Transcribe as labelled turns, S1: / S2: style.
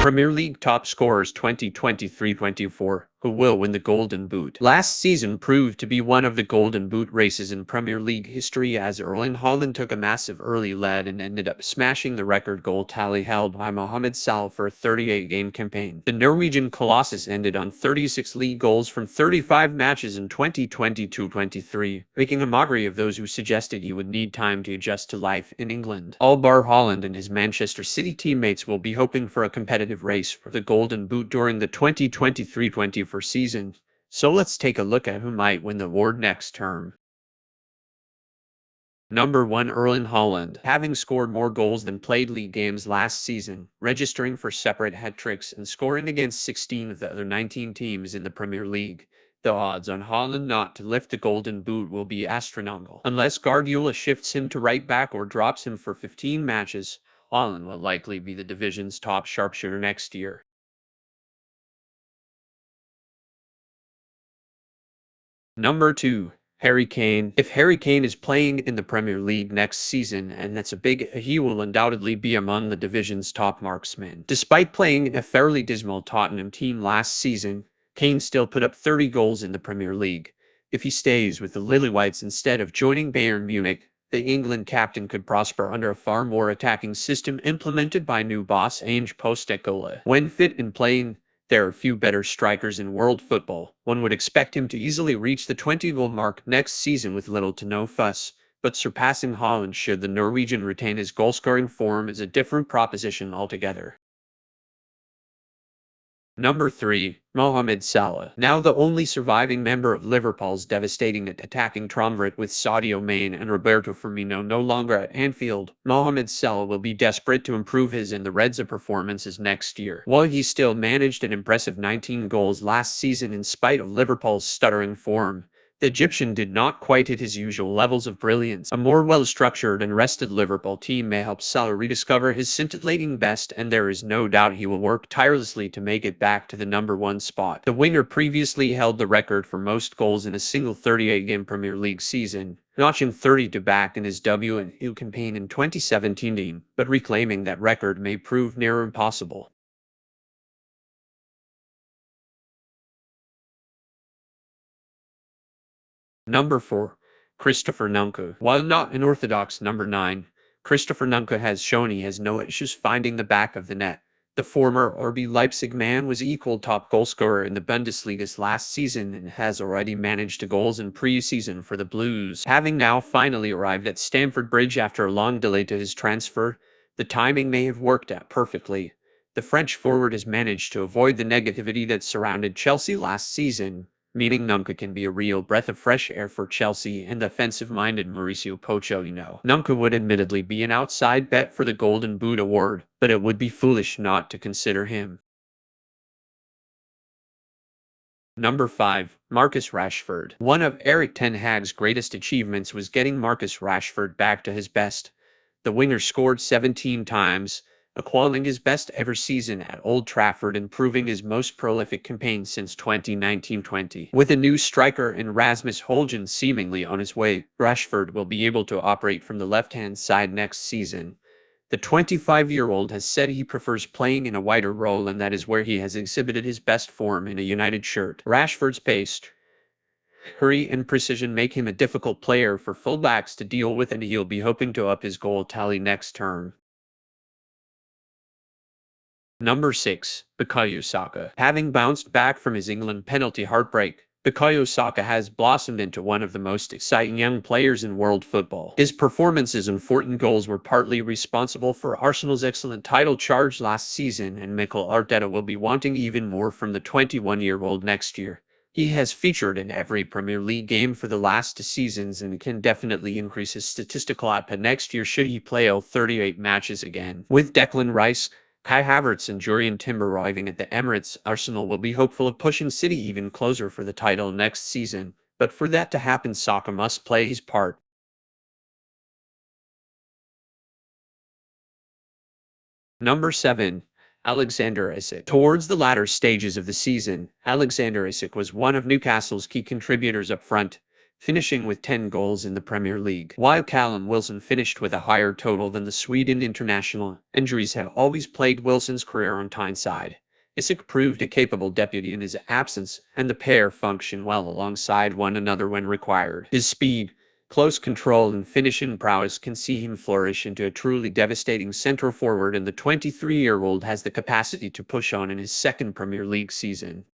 S1: Premier League top scorers 2023-24, who will win the Golden Boot. Last season proved to be one of the Golden Boot races in Premier League history as Erling Haaland took a massive early lead and ended up smashing the record goal tally held by Mohamed Salah for a 38-game campaign. The Norwegian Colossus ended on 36 league goals from 35 matches in 2022-23, making a mockery of those who suggested he would need time to adjust to life in England. Bar Haaland and his Manchester City teammates will be hoping for a competitive race for the Golden Boot during the 2023-24 season, so let's take a look at who might win the award next term. Number 1, Erling Haaland. Having scored more goals than played league games last season, registering for separate hat-tricks and scoring against 16 of the other 19 teams in the Premier League, the odds on Haaland not to lift the Golden Boot will be astronomical. Unless Guardiola shifts him to right back or drops him for 15 matches, Haaland will likely be the division's top sharpshooter next year. Number 2, Harry Kane. If Harry Kane is playing in the Premier League next season, and that's a big if, he will undoubtedly be among the division's top marksmen. Despite playing in a fairly dismal Tottenham team last season, Kane still put up 30 goals in the Premier League. If he stays with the Lilywhites instead of joining Bayern Munich, the England captain could prosper under a far more attacking system implemented by new boss Ange Postecoglou. When fit and playing, there are few better strikers in world football. One would expect him to easily reach the 20-goal mark next season with little to no fuss, but surpassing Haaland should the Norwegian retain his goal-scoring form is a different proposition altogether. Number 3, Mohamed Salah. Now the only surviving member of Liverpool's devastating attacking triumvirate with Sadio Mane and Roberto Firmino no longer at Anfield, Mohamed Salah will be desperate to improve his and the Reds' performances next year. While he still managed an impressive 19 goals last season in spite of Liverpool's stuttering form, the Egyptian did not quite hit his usual levels of brilliance. A more well-structured and rested Liverpool team may help Salah rediscover his scintillating best, and there is no doubt he will work tirelessly to make it back to the number 1 spot. The winger previously held the record for most goals in a single 38-game Premier League season, notching 30 to back in his WNU campaign in 2017, but reclaiming that record may prove near impossible. Number 4, Christopher Nkunku. While not an orthodox number 9, Christopher Nkunku has shown he has no issues finding the back of the net. The former RB Leipzig man was equal top goalscorer in the Bundesliga last season and has already managed 2 goals in pre-season for the Blues. Having now finally arrived at Stamford Bridge after a long delay to his transfer, the timing may have worked out perfectly. The French forward has managed to avoid the negativity that surrounded Chelsea last season, meaning Nkunku can be a real breath of fresh air for Chelsea and the offensive-minded Mauricio Pochettino. Nkunku would admittedly be an outside bet for the Golden Boot award, but it would be foolish not to consider him. Number 5, Marcus Rashford. One of Erik ten Hag's greatest achievements was getting Marcus Rashford back to his best. The winger scored 17 times, equaling his best ever season at Old Trafford and proving his most prolific campaign since 2019-20. With a new striker in Rasmus Højlund seemingly on his way, Rashford will be able to operate from the left-hand side next season. The 25-year-old has said he prefers playing in a wider role, and that is where he has exhibited his best form in a United shirt. Rashford's pace, hurry and precision make him a difficult player for fullbacks to deal with, and he'll be hoping to up his goal tally next term. Number 6, Bukayo Saka. Having bounced back from his England penalty heartbreak, Bukayo Saka has blossomed into one of the most exciting young players in world football. His performances and 14 goals were partly responsible for Arsenal's excellent title charge last season, and Mikel Arteta will be wanting even more from the 21-year-old next year. He has featured in every Premier League game for the last 2 seasons and can definitely increase his statistical output next year should he play all 38 matches again. With Declan Rice, Kai Havertz and Jurrien Timber arriving at the Emirates, Arsenal will be hopeful of pushing City even closer for the title next season, but for that to happen, Saka must play his part. Number 7, Alexander Isak. Towards the latter stages of the season, Alexander Isak was one of Newcastle's key contributors up front, finishing with 10 goals in the Premier League. While Callum Wilson finished with a higher total than the Sweden international, injuries have always plagued Wilson's career on Tyneside. Isak proved a capable deputy in his absence, and the pair functioned well alongside one another when required. His speed, close control and finishing prowess can see him flourish into a truly devastating centre forward, and the 23-year-old has the capacity to push on in his second Premier League season.